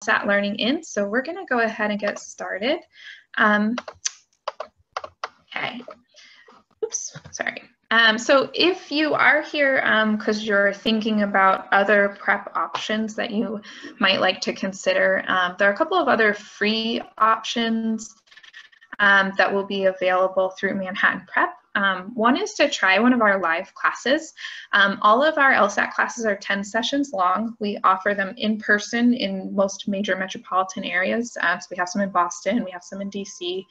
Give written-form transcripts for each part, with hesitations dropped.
LSAT learning in. So we're going to go ahead and get started. Okay. Oops, sorry. So if you are here because you're thinking about other prep options that you might like to consider, there are a couple of other free options that will be available through Manhattan Prep. One is to try one of our live classes. All of our LSAT classes are 10 sessions long. We offer them in person in most major metropolitan areas. So we have some in Boston, we have some in DC.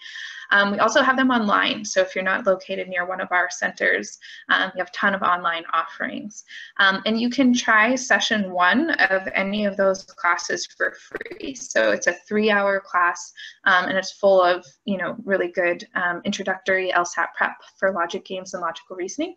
We also have them online. So if you're not located near one of our centers, we have a ton of online offerings. And you can try session 1 of any of those classes for free. So it's a 3-hour class and it's full of, really good introductory LSAT prep for logic games and logical reasoning.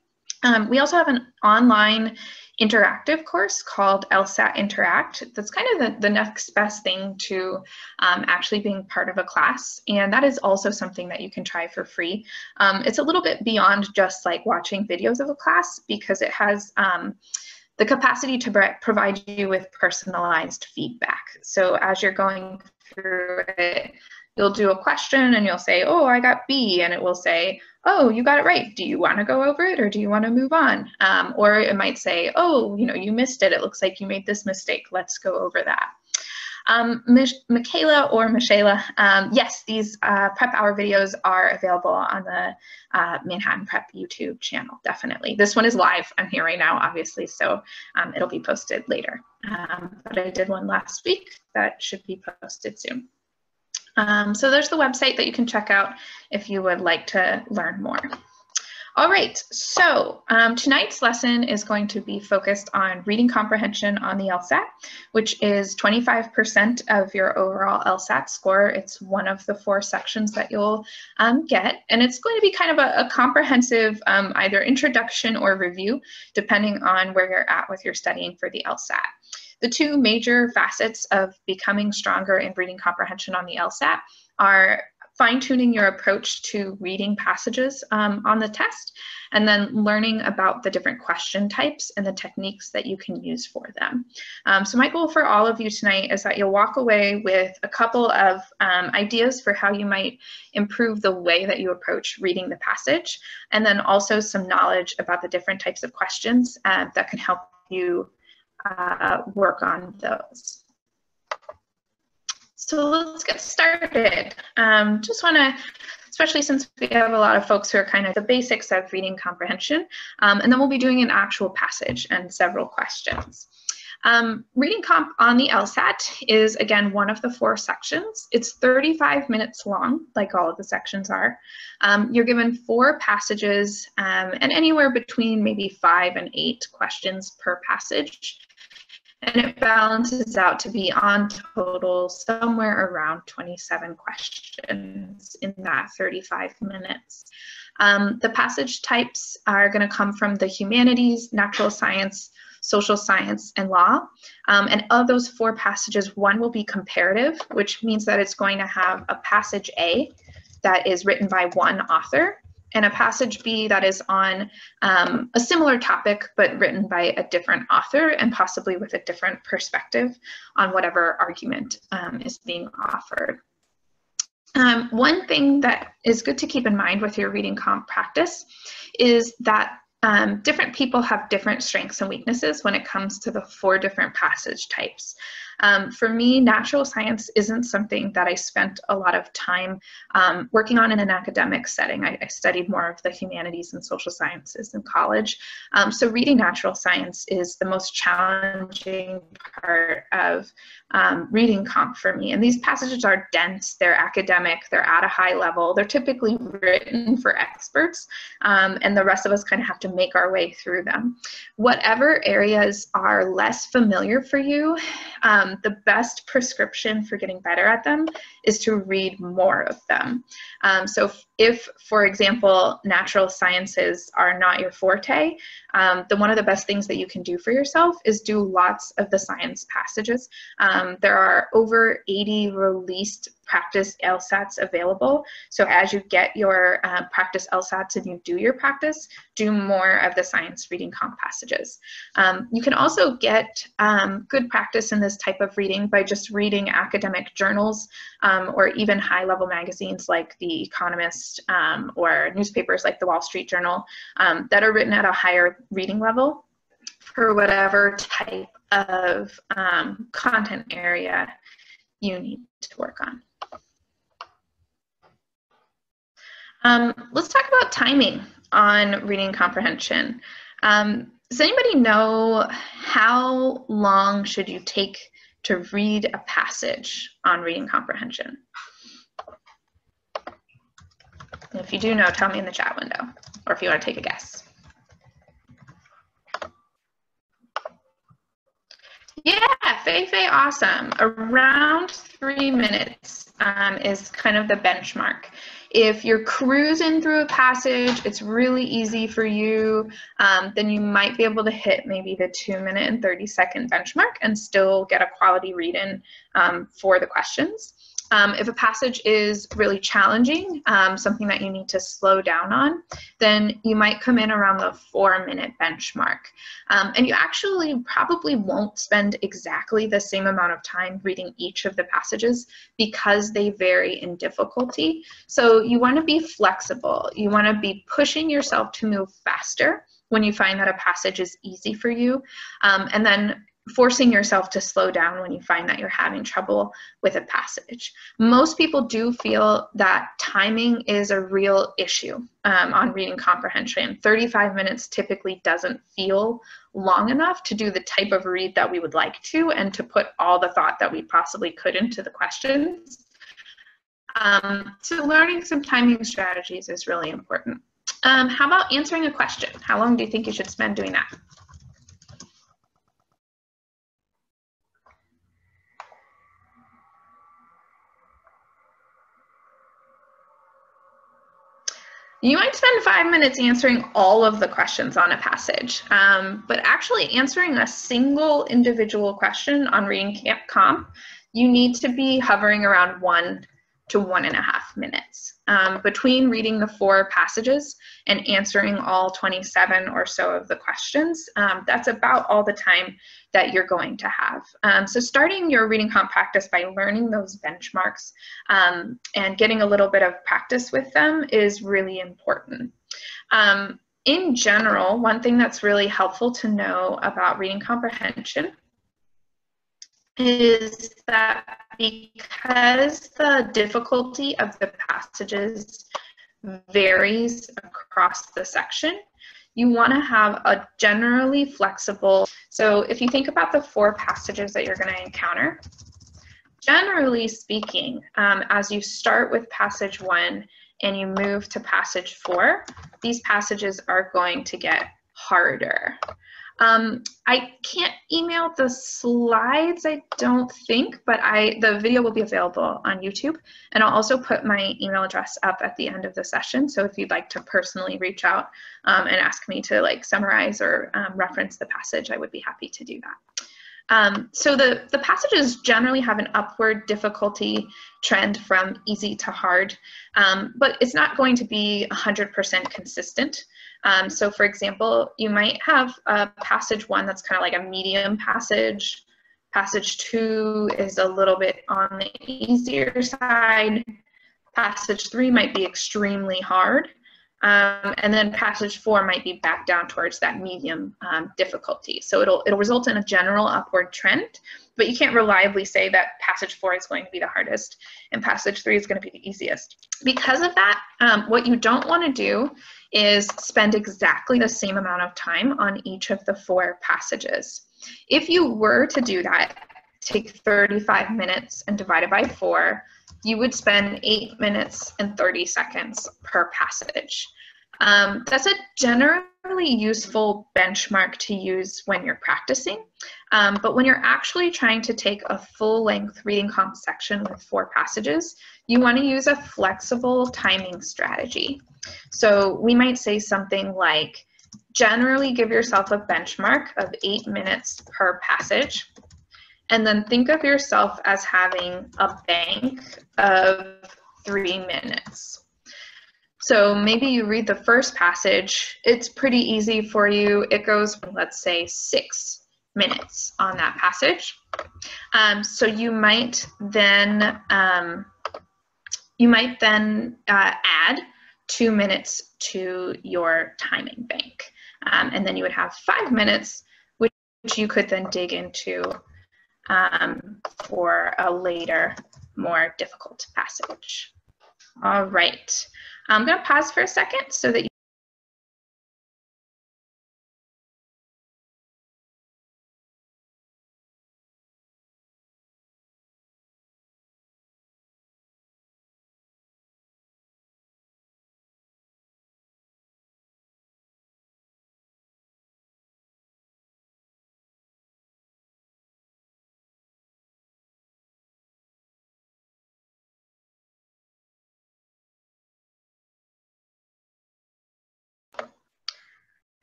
We also have an online interactive course called LSAT Interact. That's kind of the next best thing to actually being part of a class. And that is also something that you can try for free. It's a little bit beyond just like watching videos of a class because it has the capacity to provide you with personalized feedback. So as you're going through it, you'll do a question and you'll say, oh, I got B, and it will say, oh, you got it right. Do you want to go over it or do you want to move on? Or it might say, oh, you missed it. It looks like you made this mistake. Let's go over that. Michaela or Michaela, yes, these prep hour videos are available on the Manhattan Prep YouTube channel, definitely. This one is live. I'm here right now, obviously, so it'll be posted later. But I did one last week that should be posted soon. So there's the website that you can check out if you would like to learn more. All right, so tonight's lesson is going to be focused on reading comprehension on the LSAT, which is 25% of your overall LSAT score. It's one of the 4 sections that you'll get, and it's going to be kind of a comprehensive either introduction or review, depending on where you're at with your studying for the LSAT. The 2 major facets of becoming stronger in reading comprehension on the LSAT are fine-tuning your approach to reading passages on the test, and then learning about the different question types and the techniques that you can use for them. So my goal for all of you tonight is that you'll walk away with a couple of ideas for how you might improve the way that you approach reading the passage, and then also some knowledge about the different types of questions that can help you work on those. So let's get started. Just want to, especially since we have a lot of folks who are kind of the basics of reading comprehension, and then we'll be doing an actual passage and several questions. Reading comp on the LSAT is, again, one of the 4 sections. It's 35 minutes long, like all of the sections are. You're given 4 passages and anywhere between maybe 5 and 8 questions per passage. And it balances out to be on total somewhere around 27 questions in that 35 minutes. The passage types are going to come from the humanities, natural science, social science, and law. And of those 4 passages, 1 will be comparative, which means that it's going to have a passage A that is written by 1 author, and a passage B that is on a similar topic but written by a different author and possibly with a different perspective on whatever argument is being offered. One thing that is good to keep in mind with your reading comp practice is that different people have different strengths and weaknesses when it comes to the 4 different passage types. For me, natural science isn't something that I spent a lot of time working on in an academic setting. I studied more of the humanities and social sciences in college. So reading natural science is the most challenging part of reading comp for me. And these passages are dense, they're academic, they're at a high level, they're typically written for experts, and the rest of us kind of have to make our way through them. Whatever areas are less familiar for you, the best prescription for getting better at them is to read more of them. So if, for example, natural sciences are not your forte, then one of the best things that you can do for yourself is do lots of the science passages. There are over 80 released practice LSATs available. So as you get your practice LSATs and you do your practice, do more of the science reading comp passages. You can also get good practice in this type of reading by just reading academic journals or even high-level magazines like The Economist or newspapers like the Wall Street Journal that are written at a higher reading level for whatever type of content area you need to work on. Let's talk about timing on reading comprehension. Does anybody know how long should you take to read a passage on reading comprehension? And if you do know, tell me in the chat window, or if you want to take a guess. Yeah, Faye, awesome. Around 3 minutes is kind of the benchmark. If you're cruising through a passage, it's really easy for you, then you might be able to hit maybe the 2-minute and 30-second benchmark and still get a quality read-in for the questions. If a passage is really challenging, something that you need to slow down on, then you might come in around the 4-minute benchmark. And you actually probably won't spend exactly the same amount of time reading each of the passages because they vary in difficulty. So you want to be flexible. You want to be pushing yourself to move faster when you find that a passage is easy for you, and then forcing yourself to slow down when you find that you're having trouble with a passage. Most people do feel that timing is a real issue on reading comprehension. 35 minutes typically doesn't feel long enough to do the type of read that we would like to and to put all the thought that we possibly could into the questions. So learning some timing strategies is really important. How about answering a question? How long do you think you should spend doing that? You might spend 5 minutes answering all of the questions on a passage, but actually answering a single individual question on reading comp, you need to be hovering around 1 to 1.5 minutes. Between reading the 4 passages and answering all 27 or so of the questions, that's about all the time that you're going to have. So starting your reading comp practice by learning those benchmarks and getting a little bit of practice with them is really important. In general, one thing that's really helpful to know about reading comprehension is that because the difficulty of the passages varies across the section, you want to have a generally flexible, so if you think about the 4 passages that you're going to encounter, generally speaking, as you start with passage 1 and you move to passage 4, these passages are going to get harder. I can't email the slides, I don't think, but the video will be available on YouTube, and I'll also put my email address up at the end of the session. So if you'd like to personally reach out and ask me to like summarize or reference the passage, I would be happy to do that. So the passages generally have an upward difficulty trend from easy to hard, but it's not going to be 100% consistent. So for example, you might have a passage 1 that's kind of like a medium passage. Passage 2 is a little bit on the easier side. Passage 3 might be extremely hard. And then passage 4 might be back down towards that medium difficulty. So it'll result in a general upward trend, but you can't reliably say that passage 4 is going to be the hardest and passage 3 is going to be the easiest. Because of that, what you don't want to do is spend exactly the same amount of time on each of the 4 passages. If you were to do that, take 35 minutes and divide it by 4, you would spend 8 minutes and 30 seconds per passage. That's a generally useful benchmark to use when you're practicing, but when you're actually trying to take a full-length reading comp section with 4 passages, you want to use a flexible timing strategy. So we might say something like, generally give yourself a benchmark of 8 minutes per passage, and then think of yourself as having a bank of 3 minutes. So maybe you read the first passage. It's pretty easy for you. It goes, let's say, 6 minutes on that passage. So you might then add 2 minutes to your timing bank. And then you would have 5 minutes, which you could then dig into for a later, more difficult passage. All right. I'm going to pause for a second so that you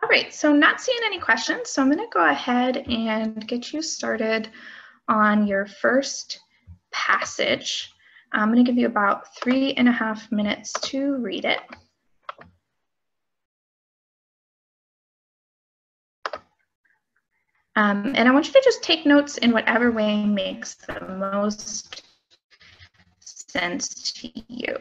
All right, so not seeing any questions, so I'm going to go ahead and get you started on your first passage. I'm going to give you about 3.5 minutes to read it. And I want you to just take notes in whatever way makes the most sense to you.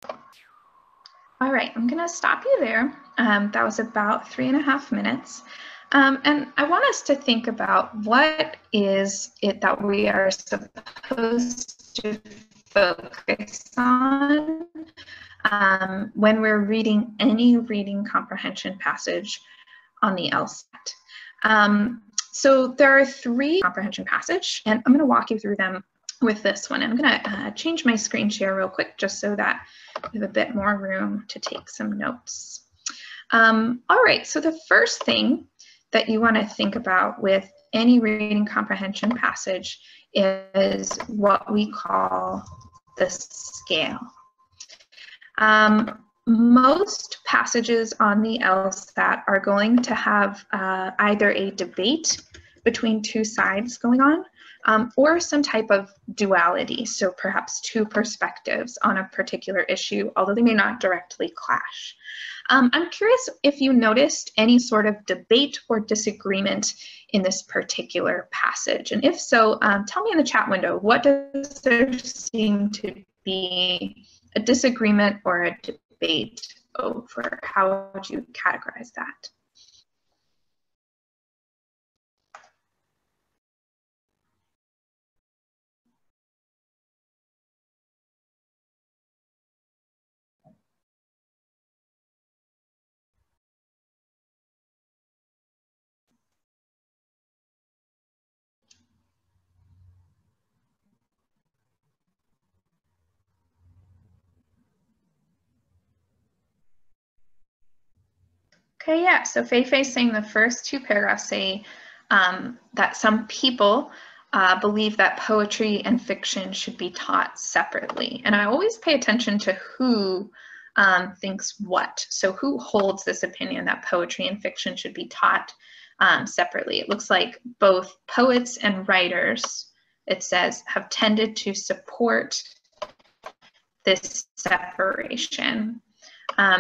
All right, I'm going to stop you there. That was about 3.5 minutes. And I want us to think about what is it that we are supposed to focus on when we're reading any reading comprehension passage on the LSAT. So there are 3 comprehension passages, and I'm going to walk you through them with this one. I'm going to change my screen share real quick just so that we have a bit more room to take some notes. All right, so the first thing that you want to think about with any reading comprehension passage is what we call the scale. Most passages on the LSAT are going to have either a debate between 2 sides going on, or some type of duality, so perhaps 2 perspectives on a particular issue, although they may not directly clash. I'm curious if you noticed any sort of debate or disagreement in this particular passage, and if so, tell me in the chat window, what does there seem to be a disagreement or a debate over? How would you categorize that? Okay, yeah, so Fei-Fei's saying the first 2 paragraphs say that some people believe that poetry and fiction should be taught separately. And I always pay attention to who thinks what. So who holds this opinion that poetry and fiction should be taught separately? It looks like both poets and writers, it says, have tended to support this separation.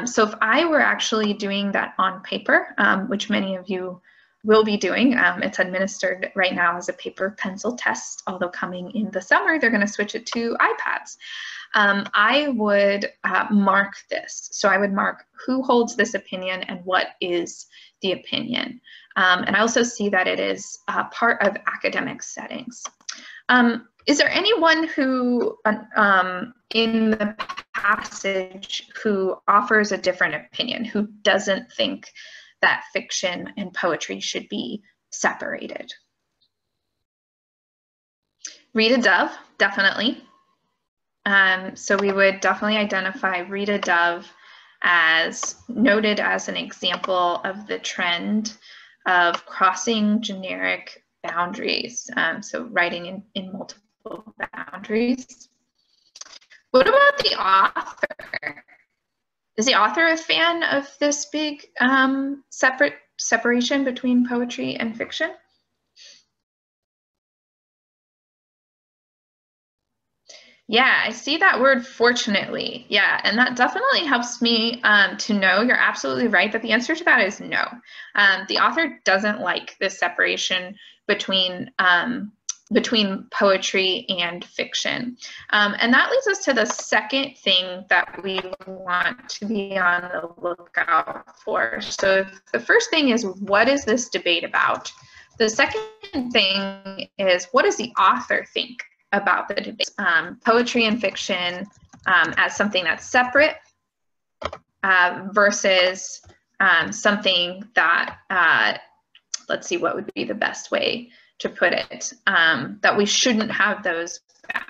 So if I were actually doing that on paper, which many of you will be doing, it's administered right now as a paper pencil test, although coming in the summer, they're going to switch it to iPads. I would mark this. So I would mark who holds this opinion and what is the opinion. And I also see that it is part of academic settings. Is there anyone who, in the passage, who offers a different opinion, who doesn't think that fiction and poetry should be separated? Read a Dove, definitely. So we would definitely identify Read a Dove as noted as an example of the trend of crossing generic boundaries, so writing in multiple boundaries. What about the author? Is the author a fan of this big separation between poetry and fiction? Yeah, I see that word fortunately. Yeah, and that definitely helps me to know. You're absolutely right that the answer to that is no. The author doesn't like this separation between poetry and fiction. And that leads us to the second thing that we want to be on the lookout for. So the first thing is, what is this debate about? The second thing is, what does the author think about the debate? Poetry and fiction as something that's separate versus something that, let's see, what would be the best way to put it, that we shouldn't have those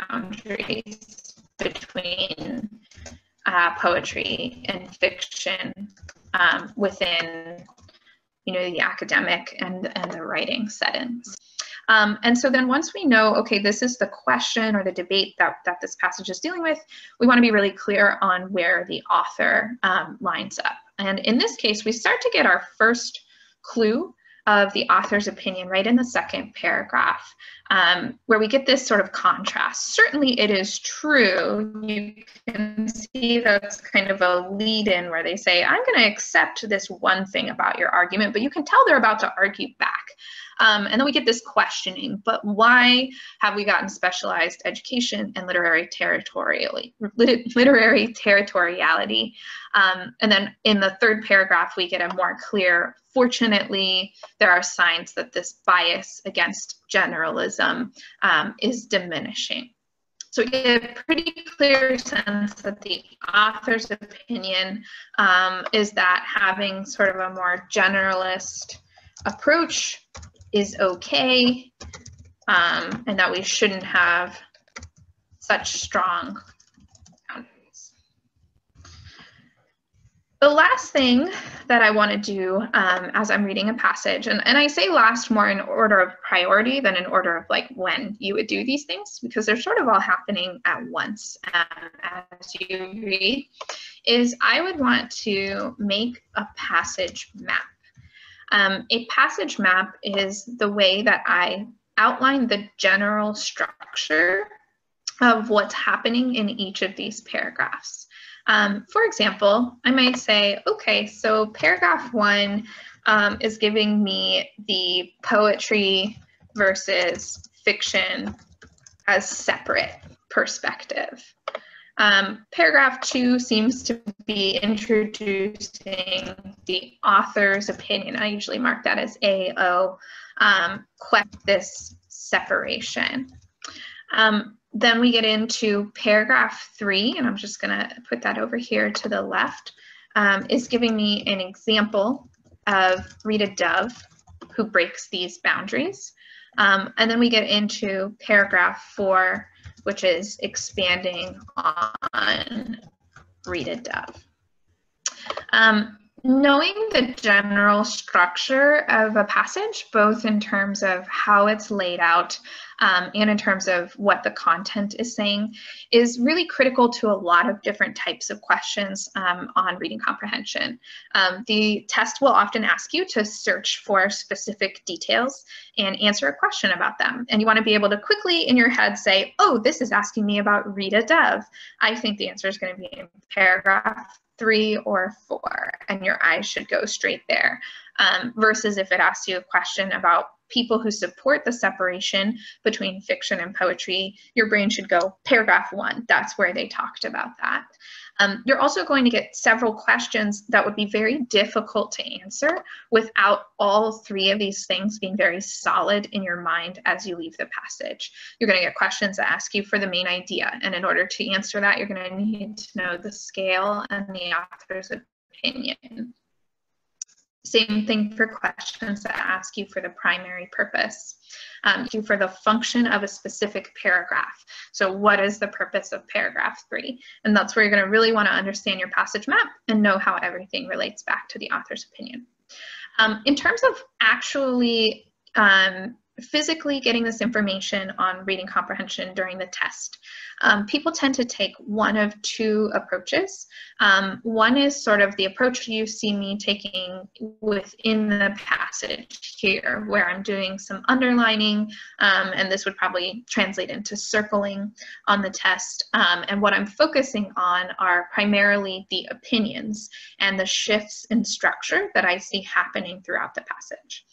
boundaries between poetry and fiction within, the academic and the writing settings. And so then once we know, okay, this is the question or the debate that this passage is dealing with, we want to be really clear on where the author lines up. And in this case, we start to get our first clue of the author's opinion right in the second paragraph. where we get this sort of contrast. Certainly it is true. You can see that's kind of a lead-in where they say, I'm going to accept this one thing about your argument, but you can tell they're about to argue back. And then we get this questioning, but why have we gotten specialized education and literary territoriality? And then in the third paragraph, we get a more clear, fortunately, there are signs that this bias against generalism is diminishing. So we get a pretty clear sense that the author's opinion is that having sort of a more generalist approach is okay, and that we shouldn't have such strong boundaries. The last thing that I want to do as I'm reading a passage, and I say last more in order of priority than in order of like when you would do these things, because they're sort of all happening at once as you read, is I would want to make a passage map. A passage map is the way that I outline the general structure of what's happening in each of these paragraphs. For example, I might say, okay, so paragraph 1 is giving me the poetry versus fiction as separate perspective. Paragraph 2 seems to be introducing the author's opinion. I usually mark that as AO, this separation. Then we get into paragraph 3, and I'm just going to put that over here to the left, is giving me an example of Rita Dove, who breaks these boundaries. And then we get into paragraph 4, which is expanding on Rita Dove. Knowing the general structure of a passage, both in terms of how it's laid out and in terms of what the content is saying, is really critical to a lot of different types of questions on reading comprehension. The test will often ask you to search for specific details and answer a question about them. And you want to be able to quickly in your head say, oh, this is asking me about Rita Dove. I think the answer is going to be in paragraph 3 or 4, and your eyes should go straight there. Versus if it asks you a question about people who support the separation between fiction and poetry, your brain should go paragraph 1. That's where they talked about that. You're also going to get several questions that would be very difficult to answer without all 3 of these things being very solid in your mind as you leave the passage. You're going to get questions that ask you for the main idea, and in order to answer that, you're going to need to know the scale and the author's opinion. Same thing for questions that ask you for the primary purpose, for the function of a specific paragraph. So what is the purpose of paragraph 3? And that's where you're going to really want to understand your passage map and know how everything relates back to the author's opinion. In terms of actually physically getting this information on reading comprehension during the test, people tend to take one of 2 approaches. One is sort of the approach you see me taking within the passage here, where I'm doing some underlining, and this would probably translate into circling on the test. And what I'm focusing on are primarily the opinions and the shifts in structure that I see happening throughout the passage.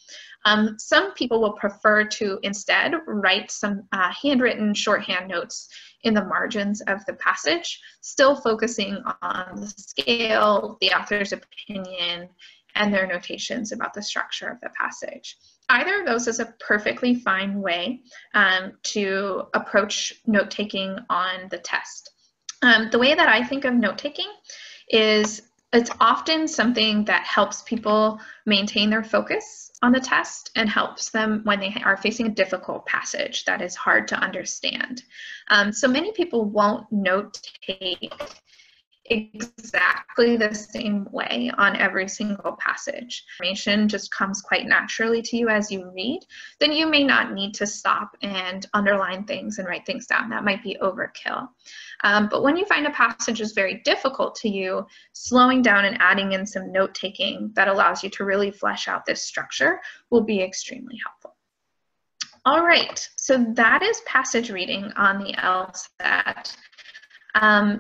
Some people will prefer to instead write some handwritten shorthand notes in the margins of the passage, still focusing on the scale, the author's opinion, and their notations about the structure of the passage. Either of those is a perfectly fine way to approach note-taking on the test. The way that I think of note-taking is it's often something that helps people maintain their focus on the test and helps them when they are facing a difficult passage that is hard to understand. So many people won't note-take exactly the same way on every single passage. Information just comes quite naturally to you as you read, then you may not need to stop and underline things and write things down. That might be overkill. But when you find a passage is very difficult to you, slowing down and adding in some note-taking that allows you to really flesh out this structure will be extremely helpful. All right, so that is passage reading on the LSAT.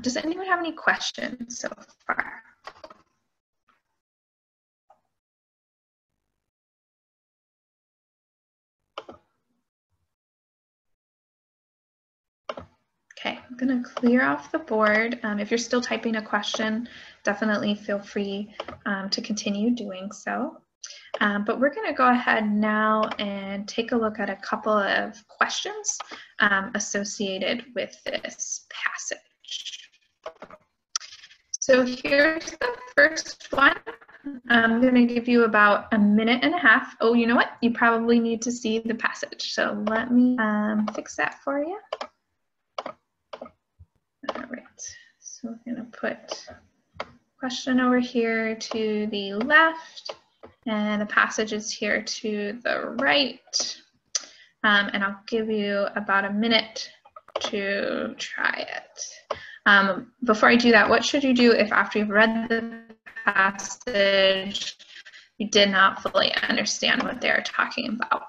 Does anyone have any questions so far? Okay, I'm going to clear off the board. If you're still typing a question, definitely feel free to continue doing so. But we're going to go ahead now and take a look at a couple of questions associated with this passage. So here's the first one. I'm going to give you about a minute and a half. Oh, you know what? You probably need to see the passage. So let me fix that for you. All right, so we're going to put question over here to the left, and the passage is here to the right. And I'll give you about a minute to try it. Before I do that, what should you do if after you've read the passage, you did not fully understand what they're talking about?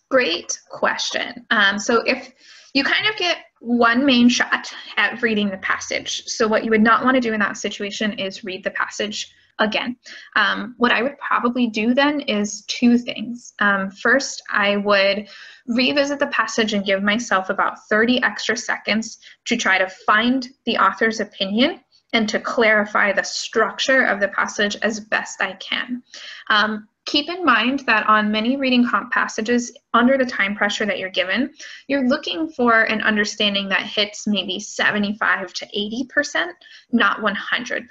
Great question. So if you kind of get one main shot at reading the passage, so what you would not want to do in that situation is read the passage again. What I would probably do then is two things. First, I would revisit the passage and give myself about 30 extra seconds to try to find the author's opinion and to clarify the structure of the passage as best I can. Keep in mind that on many reading comp passages, under the time pressure that you're given, you're looking for an understanding that hits maybe 75 to 80%, not 100%.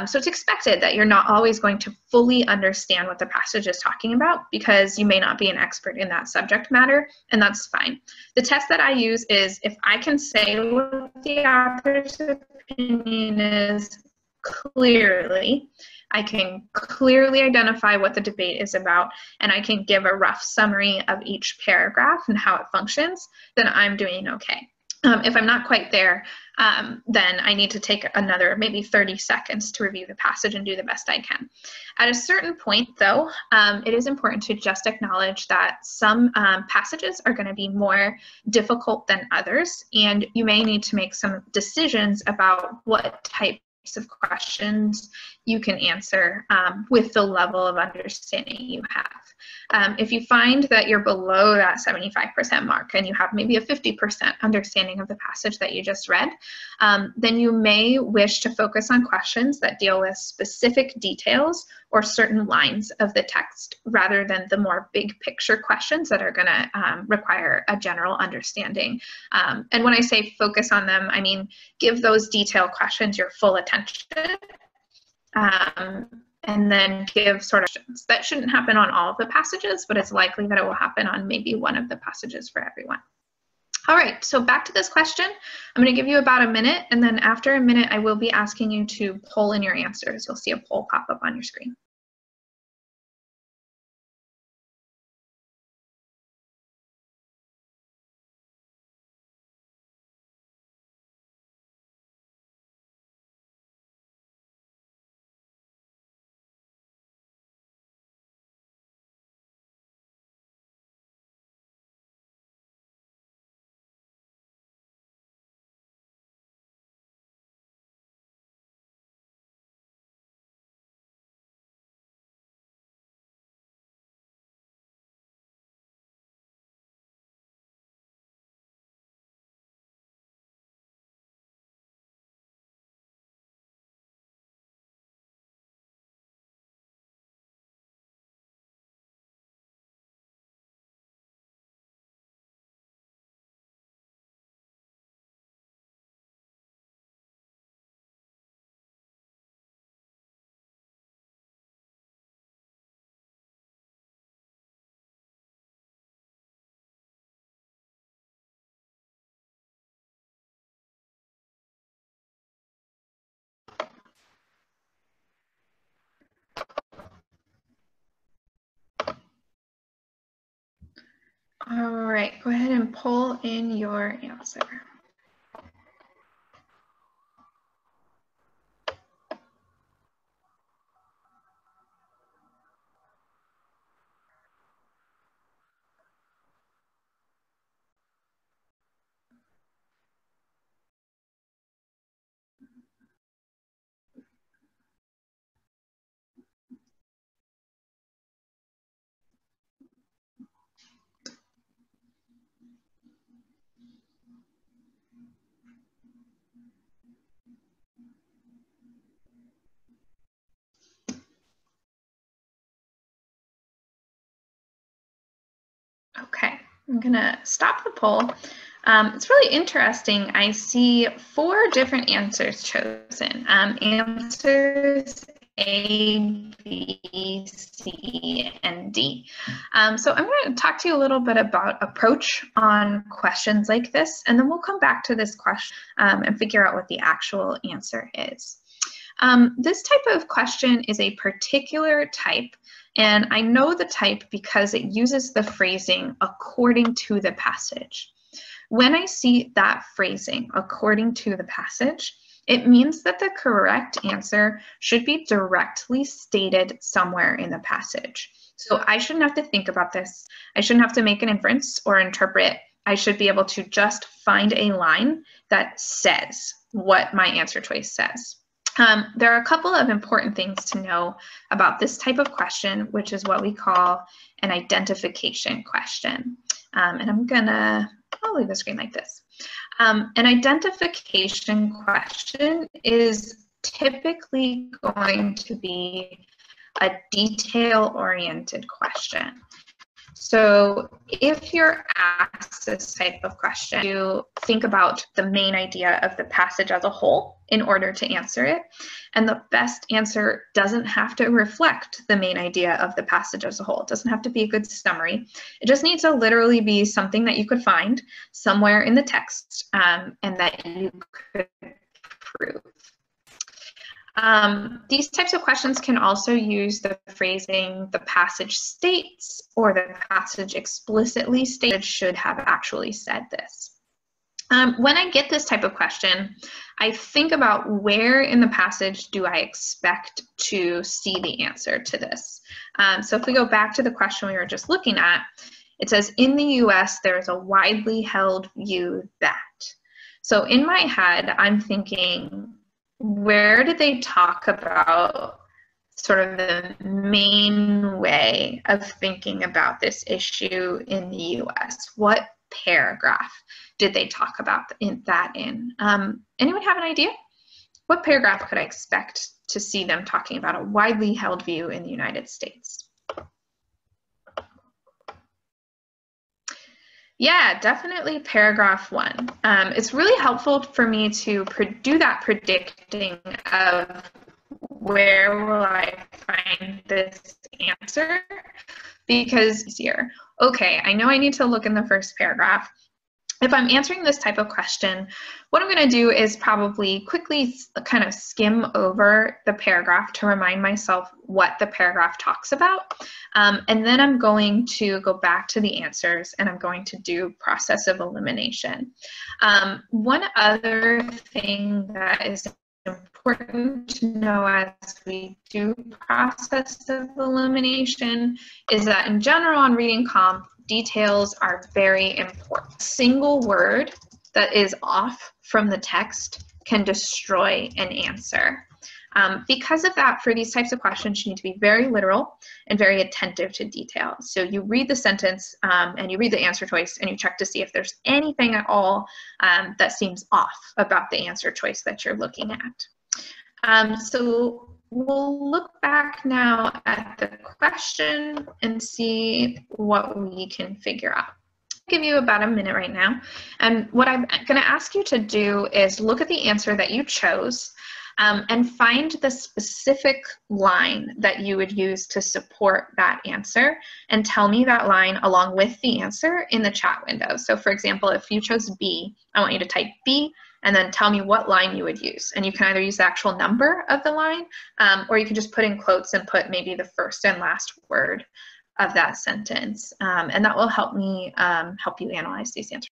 So it's expected that you're not always going to fully understand what the passage is talking about because you may not be an expert in that subject matter, and that's fine. The test that I use is if I can say what the author's opinion is clearly, I can clearly identify what the debate is about, and I can give a rough summary of each paragraph and how it functions, then I'm doing okay. If I'm not quite there, then I need to take another maybe 30 seconds to review the passage and do the best I can. At a certain point, though, it is important to just acknowledge that some passages are going to be more difficult than others, and you may need to make some decisions about what type of questions you can answer with the level of understanding you have. If you find that you're below that 75% mark and you have maybe a 50% understanding of the passage that you just read, then you may wish to focus on questions that deal with specific details or certain lines of the text rather than the more big picture questions that are going to require a general understanding. And when I say focus on them, I mean give those detailed questions your full attention. And then give sort of questions. That shouldn't happen on all of the passages, but it's likely that it will happen on maybe one of the passages for everyone. All right, so back to this question. I'm going to give you about a minute, and then after a minute, I will be asking you to poll in your answers. You'll see a poll pop up on your screen. All right, go ahead and poll in your answer. Okay, I'm gonna stop the poll. It's really interesting. I see 4 different answers chosen. Answers A, B, C, and D. So I'm going to talk to you a little bit about approach on questions like this, and then we'll come back to this question and figure out what the actual answer is. This type of question is a particular type, and I know the type because it uses the phrasing according to the passage. When I see that phrasing, according to the passage, it means that the correct answer should be directly stated somewhere in the passage. So I shouldn't have to think about this. I shouldn't have to make an inference or interpret. I should be able to just find a line that says what my answer choice says. There are a couple of important things to know about this type of question, which is what we call an identification question. And I'll leave the screen like this. An identification question is typically going to be a detail-oriented question. So if you're asked this type of question, you think about the main idea of the passage as a whole in order to answer it. And the best answer doesn't have to reflect the main idea of the passage as a whole. It doesn't have to be a good summary. It just needs to literally be something that you could find somewhere in the text and that you could prove. These types of questions can also use the phrasing "the passage states" or "the passage explicitly stated should have actually said this." When I get this type of question, I think about where in the passage do I expect to see the answer to this. So if we go back to the question we were just looking at, it says, "In the US, there is a widely held view that." So in my head, I'm thinking, where did they talk about sort of the main way of thinking about this issue in the US? What paragraph did they talk about that in? Anyone have an idea? What paragraph could I expect to see them talking about a widely held view in the United States? Yeah, definitely paragraph 1. It's really helpful for me to do that predicting of where will I find this answer, because here, okay, I know I need to look in the first paragraph. If I'm answering this type of question, what I'm going to do is probably quickly kind of skim over the paragraph to remind myself what the paragraph talks about. And then I'm going to go back to the answers and I'm going to do process of elimination. One other thing that is important to know as we do process of elimination is that in general on reading comp, details are very important. A single word that is off from the text can destroy an answer. Because of that, for these types of questions, you need to be very literal and very attentive to detail. So you read the sentence and you read the answer choice and you check to see if there's anything at all that seems off about the answer choice that you're looking at. So we'll look back now at the question and see what we can figure out. I'll give you about a minute right now. And what I'm going to ask you to do is look at the answer that you chose and find the specific line that you would use to support that answer and tell me that line along with the answer in the chat window. So for example, if you chose B, I want you to type B and then tell me what line you would use. And you can either use the actual number of the line or you can just put in quotes and put maybe the first and last word of that sentence. And that will help me help you analyze these answers.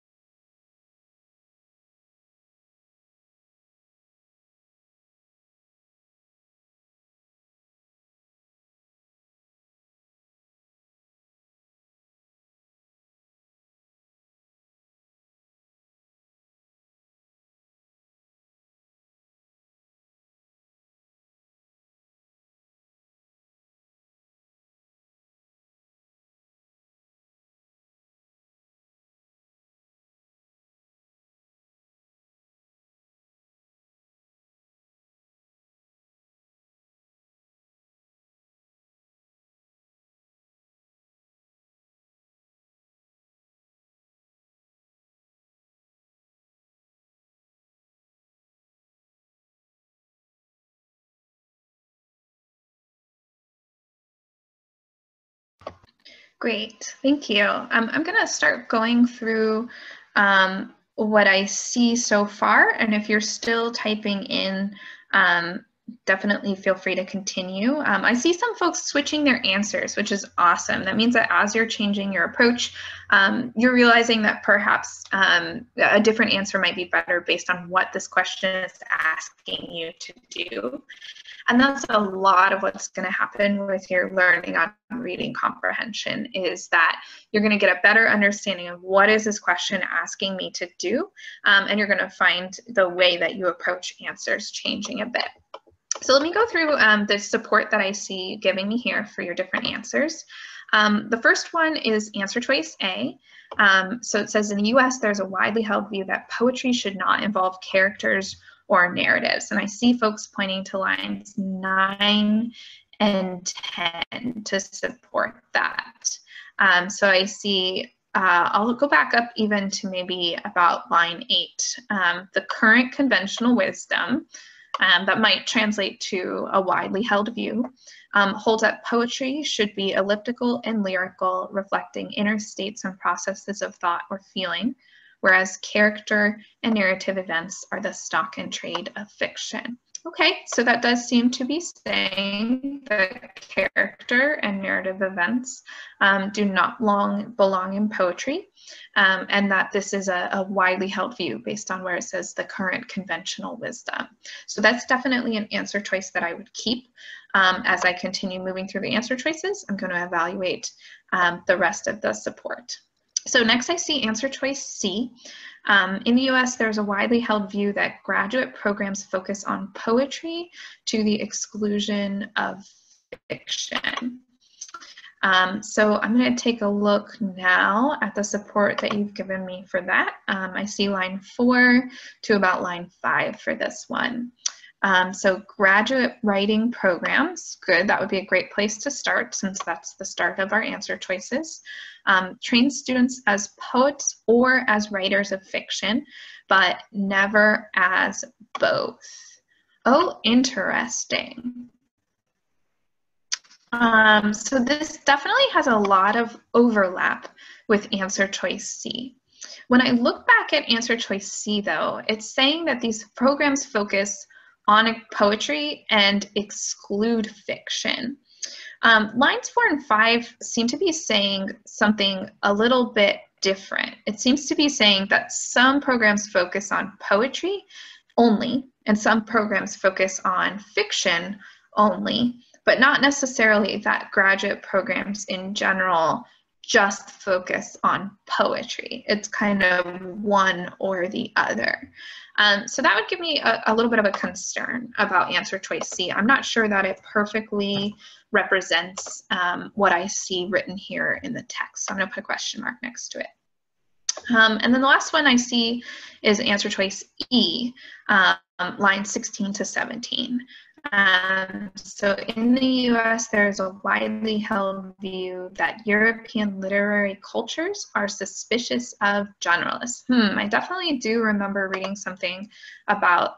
Great, thank you. I'm going to start going through what I see so far, and if you're still typing in, definitely feel free to continue. I see some folks switching their answers, which is awesome. That means that as you're changing your approach, you're realizing that perhaps a different answer might be better based on what this question is asking you to do. And that's a lot of what's going to happen with your learning on reading comprehension, is that you're going to get a better understanding of what is this question asking me to do, and you're going to find the way that you approach answers changing a bit. So let me go through the support that I see giving me here for your different answers. The first one is answer choice A. So it says, in the US, there's a widely held view that poetry should not involve characters or narratives. And I see folks pointing to lines 9 and 10 to support that. So I see, I'll go back up even to maybe about line 8. The current conventional wisdom, that might translate to a widely held view, holds that poetry should be elliptical and lyrical, reflecting inner states and processes of thought or feeling, whereas character and narrative events are the stock and trade of fiction. Okay, so that does seem to be saying that character and narrative events do not belong in poetry, and that this is a widely held view based on where it says the current conventional wisdom. So that's definitely an answer choice that I would keep. As I continue moving through the answer choices, I'm going to evaluate the rest of the support. So next I see answer choice C. In the US, there's a widely held view that graduate programs focus on poetry to the exclusion of fiction. So I'm going to take a look now at the support that you've given me for that. I see line 4 to about line 5 for this one. So graduate writing programs, good, that would be a great place to start since that's the start of our answer choices. Train students as poets or as writers of fiction, but never as both. Oh, interesting. So this definitely has a lot of overlap with answer choice C. When I look back at answer choice C though, it's saying that these programs focus on poetry and exclude fiction. Lines 4 and 5 seem to be saying something a little bit different. It seems to be saying that some programs focus on poetry only, and some programs focus on fiction only, but not necessarily that graduate programs in general just focus on poetry. It's kind of one or the other. So that would give me a little bit of a concern about answer choice C. I'm not sure that it perfectly represents what I see written here in the text. So I'm going to put a question mark next to it. And then the last one I see is answer choice E, line 16 to 17. So in the US, there's a widely held view that European literary cultures are suspicious of generalists. I definitely do remember reading something about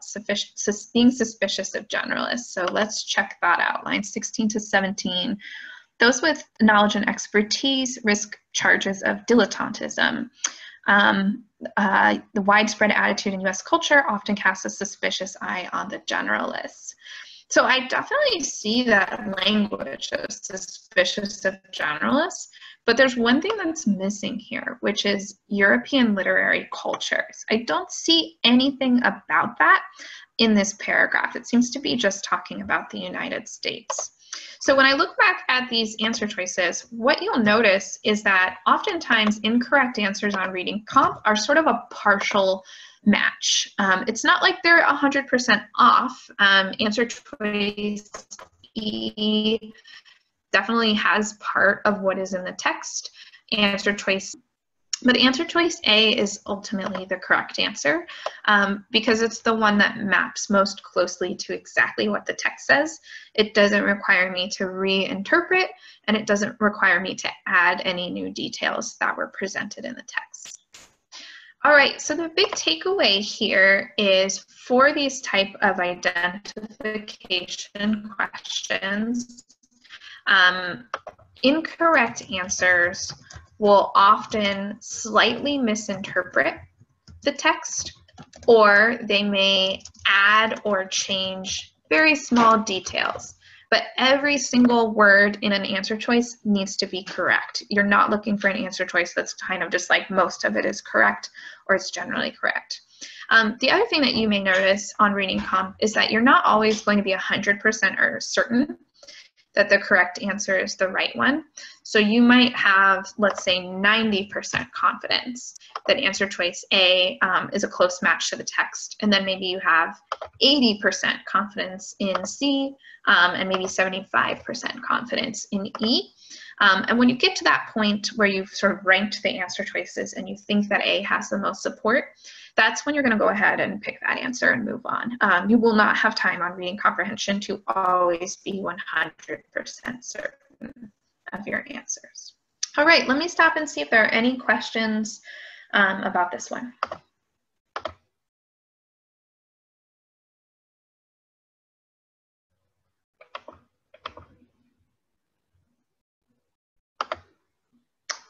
being suspicious of generalists. So let's check that out. Line 16 to 17. Those with knowledge and expertise risk charges of dilettantism. The widespread attitude in US culture often casts a suspicious eye on the generalists. So I definitely see that language of suspicious of generalists, but there's one thing that's missing here, which is European literary cultures. I don't see anything about that in this paragraph. It seems to be just talking about the United States. So when I look back at these answer choices, what you'll notice is that oftentimes incorrect answers on reading comp are sort of a partial match. It's not like they're 100% off. Answer choice E definitely has part of what is in the text. But answer choice A is ultimately the correct answer because it's the one that maps most closely to exactly what the text says. It doesn't require me to reinterpret, and it doesn't require me to add any new details that were presented in the text. All right, so the big takeaway here is for these type of identification questions, Incorrect answers will often slightly misinterpret the text, or they may add or change very small details. But every single word in an answer choice needs to be correct. You're not looking for an answer choice that's kind of just like most of it is correct or it's generally correct. The other thing that you may notice on reading comp is that you're not always going to be 100% or certain that the correct answer is the right one. So you might have, let's say, 90% confidence that answer choice A is a close match to the text. And then maybe you have 80% confidence in C and maybe 75% confidence in E. And when you get to that point where you've sort of ranked the answer choices and you think that A has the most support, that's when you're going to go ahead and pick that answer and move on. You will not have time on reading comprehension to always be 100% certain of your answers. All right, let me stop and see if there are any questions about this one.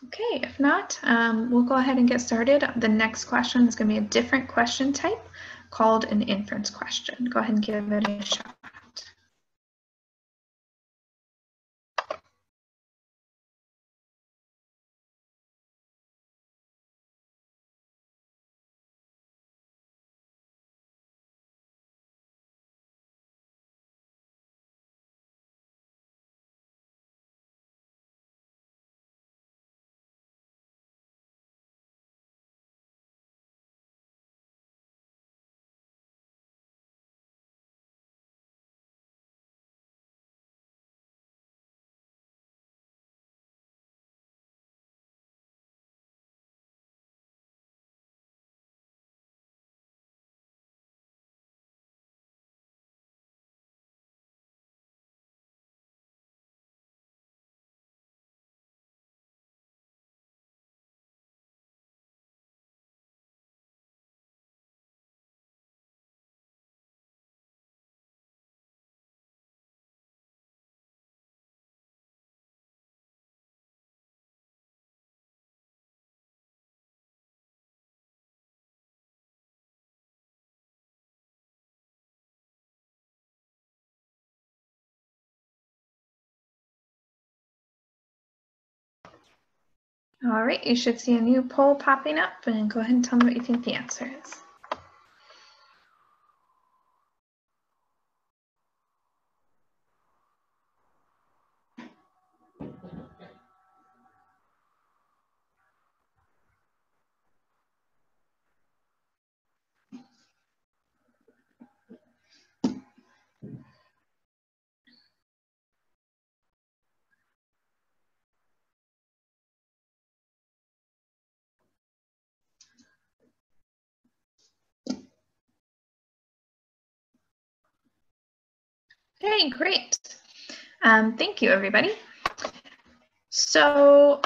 Okay, if not, we'll go ahead and get started. The next question is going to be a different question type called an inference question. Go ahead and give it a shot. All right, you should see a new poll popping up, and go ahead and tell me what you think the answer is. Okay, great. Thank you, everybody. So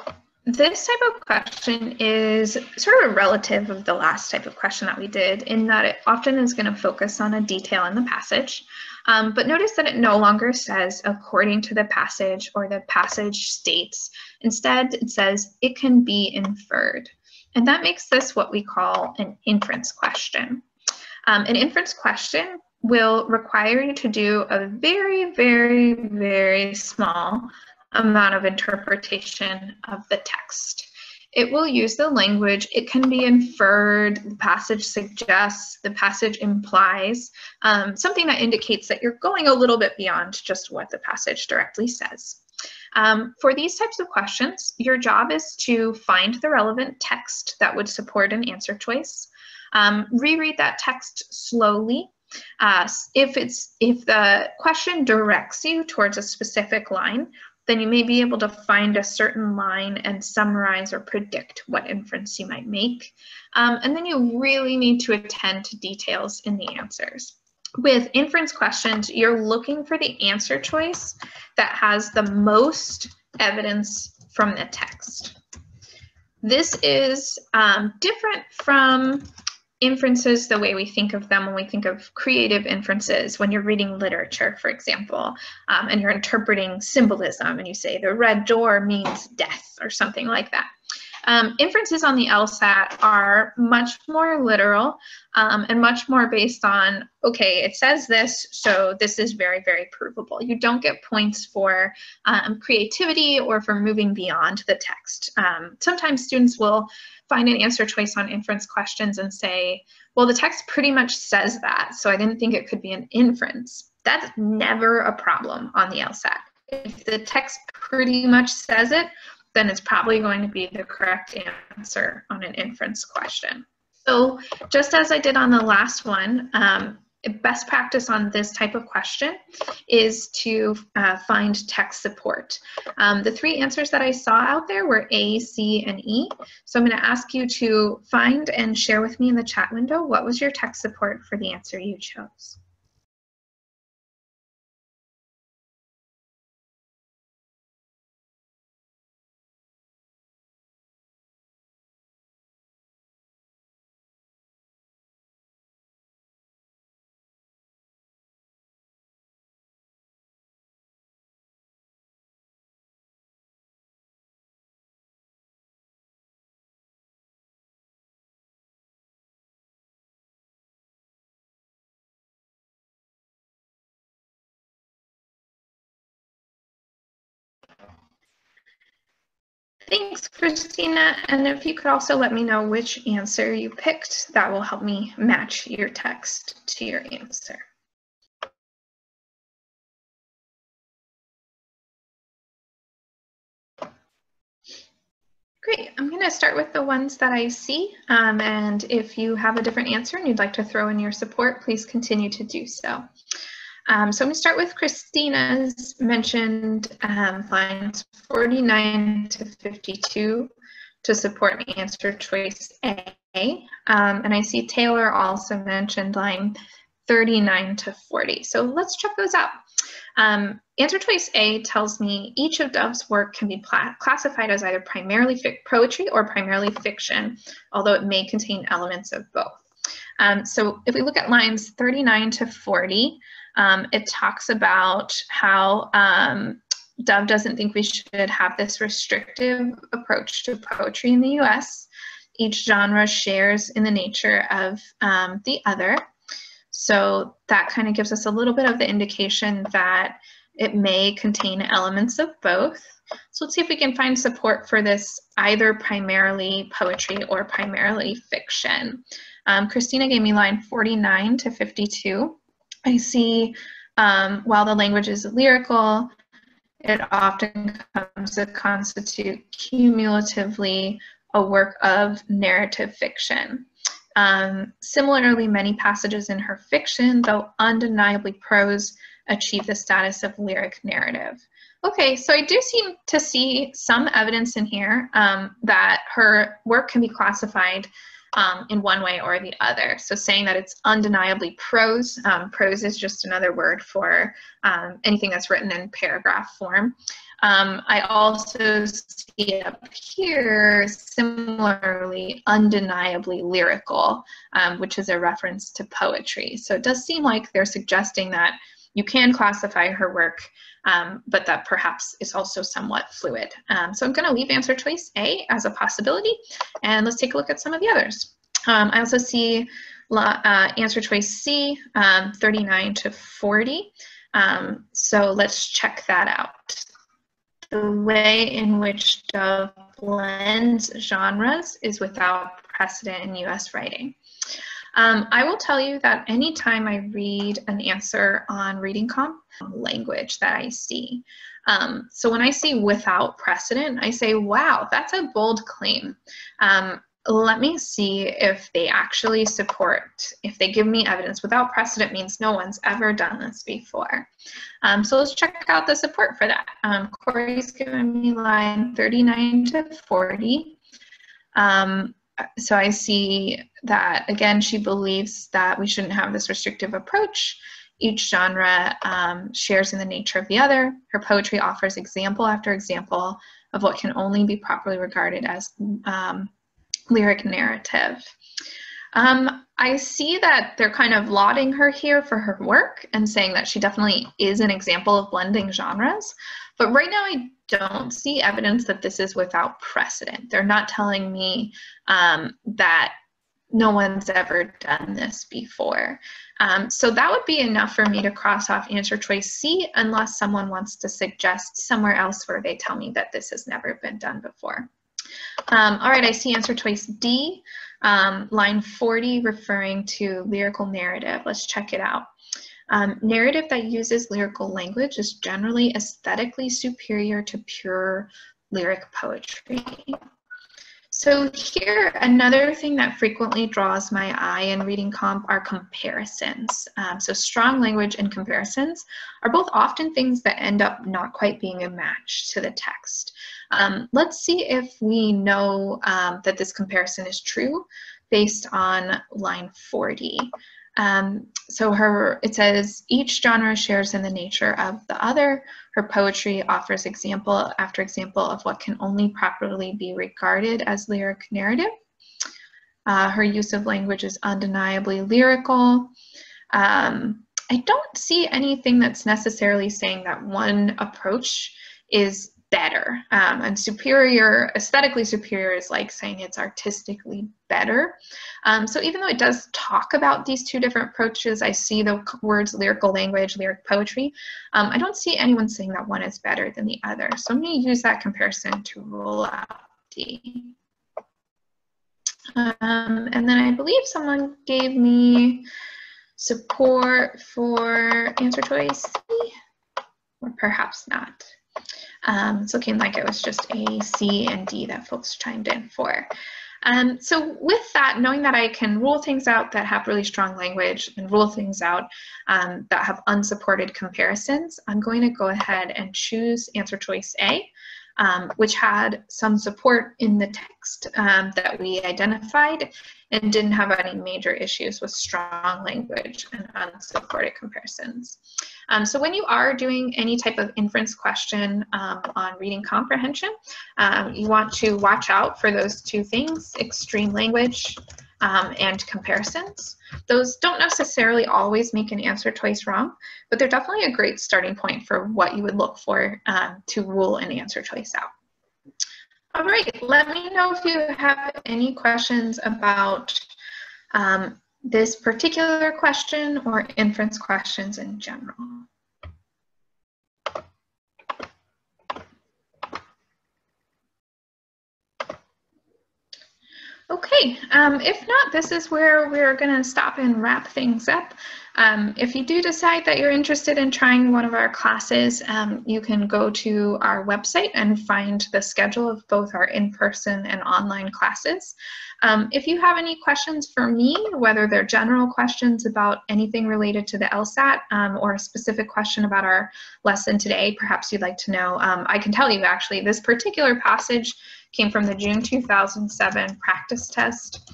this type of question is sort of a relative of the last type of question that we did, in that it often is going to focus on a detail in the passage. But notice that it no longer says according to the passage or the passage states. Instead, it says it can be inferred. And that makes this what we call an inference question. An inference question will require you to do a very, very, very small amount of interpretation of the text. It will use the language, it can be inferred, the passage suggests, the passage implies, something that indicates that you're going a little bit beyond just what the passage directly says. For these types of questions, your job is to find the relevant text that would support an answer choice, reread that text slowly. If the question directs you towards a specific line, then you may be able to find a certain line and summarize or predict what inference you might make. And then you really need to attend to details in the answers. With inference questions, you're looking for the answer choice that has the most evidence from the text. This is different from inferences the way we think of them when we think of creative inferences, when you're reading literature, for example, and you're interpreting symbolism and you say the red door means death or something like that. Inferences on the LSAT are much more literal and much more based on, okay, it says this, so this is very, very provable. You don't get points for creativity or for moving beyond the text. Sometimes students will find an answer choice on inference questions and say, well, the text pretty much says that, so I didn't think it could be an inference. That's never a problem on the LSAT. If the text pretty much says it, then it's probably going to be the correct answer on an inference question. So just as I did on the last one, best practice on this type of question is to find text support. The three answers that I saw out there were A, C, and E. So I'm going to ask you to find and share with me in the chat window what was your text support for the answer you chose. Thanks, Christina. And if you could also let me know which answer you picked, that will help me match your text to your answer. Great. I'm going to start with the ones that I see. And if you have a different answer and you'd like to throw in your support, please continue to do so. So I'm going to start with Christina's mentioned lines 49 to 52 to support answer choice A. And I see Taylor also mentioned line 39 to 40. So let's check those out. Answer choice A tells me each of Dove's work can be classified as either primarily poetry or primarily fiction, although it may contain elements of both. So if we look at lines 39 to 40, it talks about how Dove doesn't think we should have this restrictive approach to poetry in the US. Each genre shares in the nature of the other. So that kind of gives us a little bit of the indication that it may contain elements of both. So let's see if we can find support for this either primarily poetry or primarily fiction. Christina gave me line 49 to 52. I see while the language is lyrical, it often comes to constitute cumulatively a work of narrative fiction. Similarly, many passages in her fiction, though undeniably prose, achieve the status of lyric narrative. Okay, so I do seem to see some evidence in here that her work can be classified in one way or the other. So saying that it's undeniably prose, prose is just another word for anything that's written in paragraph form. I also see up here similarly undeniably lyrical, which is a reference to poetry. So it does seem like they're suggesting that you can classify her work, but that perhaps is also somewhat fluid. So I'm going to leave answer choice A as a possibility, and let's take a look at some of the others. I also see answer choice C, 39 to 40. So let's check that out. The way in which Dove blends genres is without precedent in US writing. I will tell you that anytime I read an answer on Reading Comp, language that I see. So when I see without precedent, I say, wow, that's a bold claim. Let me see if they actually support, if they give me evidence. Without precedent means no one's ever done this before. So let's check out the support for that. Corey's given me line 39 to 40. So I see that, again, she believes that we shouldn't have this restrictive approach. Each genre shares in the nature of the other. Her poetry offers example after example of what can only be properly regarded as lyric narrative. I see that they're kind of lauding her here for her work and saying that she definitely is an example of blending genres. But right now, I don't see evidence that this is without precedent. They're not telling me that no one's ever done this before. So that would be enough for me to cross off answer choice C, unless someone wants to suggest somewhere else where they tell me that this has never been done before. All right, I see answer choice D, line 40, referring to lyrical narrative. Let's check it out. Narrative that uses lyrical language is generally aesthetically superior to pure lyric poetry. So here, another thing that frequently draws my eye in reading comp are comparisons. So strong language and comparisons are both often things that end up not quite being a match to the text. Let's see if we know that this comparison is true based on line 40. So it says, each genre shares in the nature of the other. Her poetry offers example after example of what can only properly be regarded as lyric narrative. Her use of language is undeniably lyrical. I don't see anything that's necessarily saying that one approach is better. And superior, aesthetically superior is like saying it's artistically better. So even though it does talk about these two different approaches, I see the words lyrical language, lyric poetry. I don't see anyone saying that one is better than the other. So I'm going to use that comparison to rule out D. And then I believe someone gave me support for answer choice C, or perhaps not. It's looking like it was just A, C, and D that folks chimed in for. So with that, knowing that I can rule things out that have really strong language and rule things out that have unsupported comparisons, I'm going to go ahead and choose answer choice A, which had some support in the text that we identified and didn't have any major issues with strong language and unsupported comparisons. So when you are doing any type of inference question on reading comprehension, you want to watch out for those two things, extreme language and comparisons. Those don't necessarily always make an answer choice wrong, but they're definitely a great starting point for what you would look for to rule an answer choice out. All right, let me know if you have any questions about this particular question or inference questions in general. Okay, if not, this is where we're going to stop and wrap things up. If you do decide that you're interested in trying one of our classes, you can go to our website and find the schedule of both our in-person and online classes. If you have any questions for me, whether they're general questions about anything related to the LSAT or a specific question about our lesson today, perhaps you'd like to know, I can tell you actually this particular passage came from the June 2007 practice test.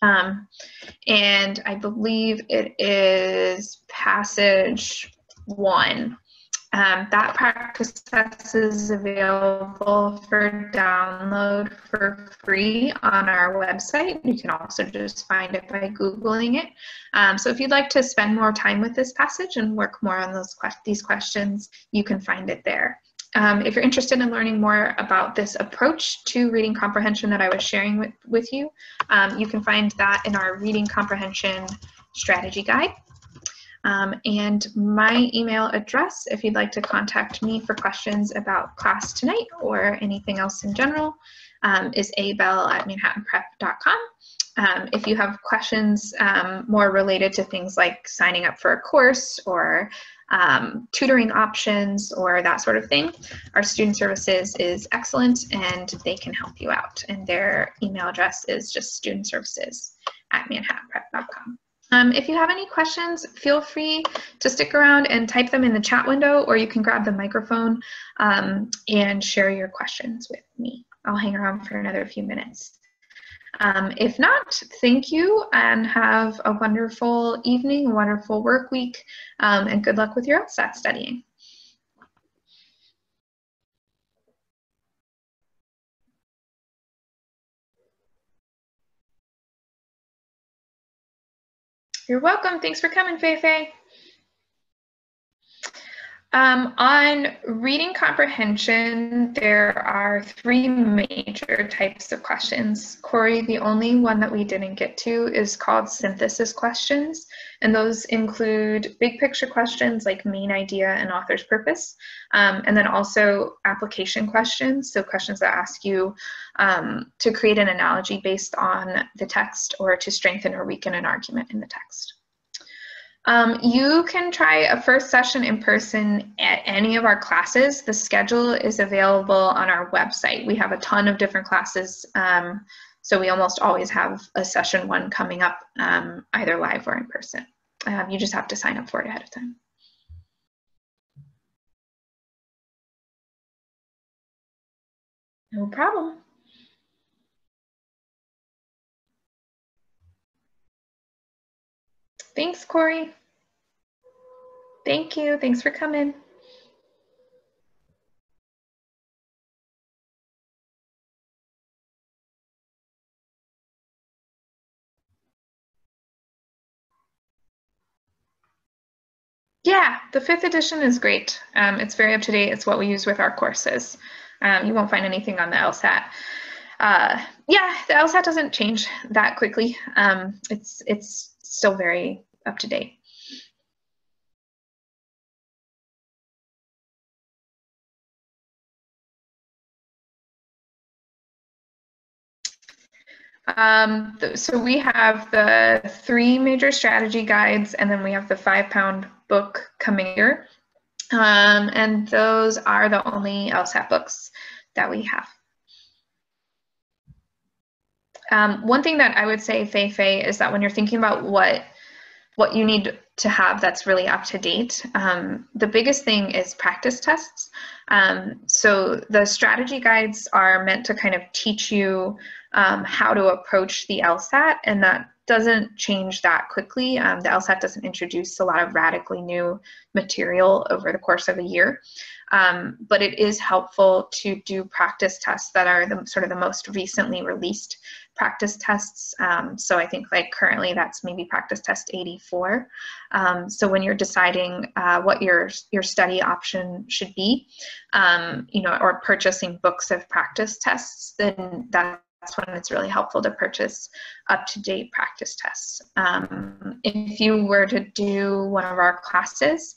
And I believe it is passage 1. That practice test is available for download for free on our website. You can also just find it by Googling it. So if you'd like to spend more time with this passage and work more on these questions, you can find it there. If you're interested in learning more about this approach to reading comprehension that I was sharing with you, you can find that in our Reading Comprehension Strategy Guide. And my email address, if you'd like to contact me for questions about class tonight or anything else in general, is abell@manhattanprep.com. If you have questions more related to things like signing up for a course or tutoring options or that sort of thing, our student services is excellent and they can help you out. And their email address is just studentservices@manhattanprep.com. If you have any questions, feel free to stick around and type them in the chat window, or you can grab the microphone and share your questions with me. I'll hang around for another few minutes. If not, thank you and have a wonderful evening, a wonderful work week, and good luck with your LSAT studying. You're welcome. Thanks for coming, Fei. On reading comprehension, there are 3 major types of questions. Corey, the only one that we didn't get to is called synthesis questions, and those include big picture questions like main idea and author's purpose, and then also application questions, so questions that ask you to create an analogy based on the text or to strengthen or weaken an argument in the text. You can try a first session in person at any of our classes. The schedule is available on our website. We have a ton of different classes, so we almost always have a session 1 coming up, either live or in person. You just have to sign up for it ahead of time. No problem. Thanks, Corey. Thank you. Thanks for coming. Yeah, the 5th edition is great. It's very up to date. It's what we use with our courses. You won't find anything on the LSAT. Yeah, the LSAT doesn't change that quickly. It's still very up to date. So we have the 3 major strategy guides, and then we have the 5-pound book coming here. And those are the only LSAT books that we have. One thing that I would say, Fei, is that when you're thinking about what you need to have that's really up to date, the biggest thing is practice tests. So the strategy guides are meant to kind of teach you how to approach the LSAT, and that doesn't change that quickly. The LSAT doesn't introduce a lot of radically new material over the course of a year, but it is helpful to do practice tests that are the most recently released practice tests. So I think like currently that's maybe practice test 84. So when you're deciding what your study option should be, or purchasing books of practice tests, then that's when it's really helpful to purchase up-to-date practice tests. If you were to do one of our classes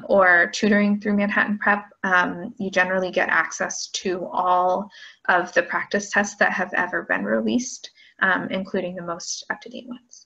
or tutoring through Manhattan Prep, you generally get access to all of the practice tests that have ever been released, including the most up-to-date ones.